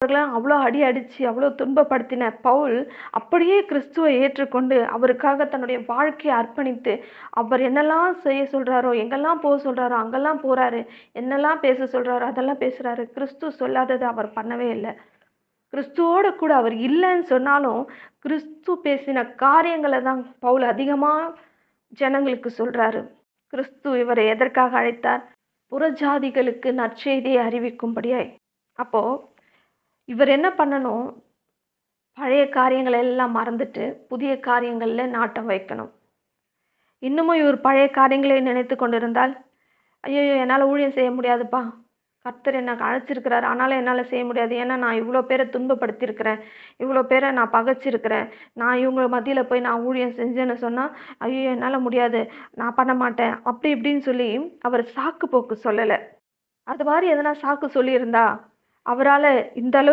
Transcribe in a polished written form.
அவர்களாம் அவ்வளோ அடி அடிச்சு, அவ்வளோ துன்பப்படுத்தின பவுல், அப்படியே கிறிஸ்துவ ஏற்றுக்கொண்டு, அவருக்காக தன்னுடைய வாழ்க்கைய அர்ப்பணித்து, அவர் என்னெல்லாம் செய்ய சொல்றாரோ, எங்கெல்லாம் சொல்றாரோ, அங்கெல்லாம் போறாரு. என்னெல்லாம் பேச சொல்றாரோ, அதெல்லாம் பேசுறாரு. கிறிஸ்து சொல்லாதத அவர் பண்ணவே இல்ல. கிறிஸ்துவோட கூட அவர் இல்லன்னு சொன்னாலும், கிறிஸ்து பேசின காரியங்கள தான் பவுல் அதிகமா ஜனங்களுக்கு சொல்றாரு. கிறிஸ்து இவரை எதற்காக அழைத்தார்? புறஜாதிகளுக்கு நற்செய்தியை அறிவிக்கும்படியாய். அப்போ இவர் என்ன பண்ணணும்? பழைய காரியங்கள எல்லாம் மறந்துட்டு, புதிய காரியங்கள்ல நாட்டம் வைக்கணும். இன்னமும் இவர் பழைய காரியங்களை நினைத்துக் கொண்டிருந்தால், "ஐயய்யோ! என்னால ஊழியம் செய்ய முடியாதுப்பா. கர்த்தர் என்ன அழைச்சிருக்கிறாரு. ஆனாலும் என்னால செய்ய முடியாது. ஏன்னா நான் இவ்ளோ பேர துன்பப்படுத்தியிருக்கிறேன். இவ்ளோ பேர நான் பகைச்சிருக்கிறேன். நான் இவங்க மத்தியில போய் நான் ஊழியம் செஞ்சேன்னு சொன்னா, ஐயய்யோ! என்னால முடியாது. நான் பண்ண மாட்டேன்." அப்படி இப்படின்னு சொல்லி அவர் சாக்கு போக்கு சொல்லல. அது மாரி எதனா சாக்கு சொல்லியிருந்தா, அவரால இந்த அளவு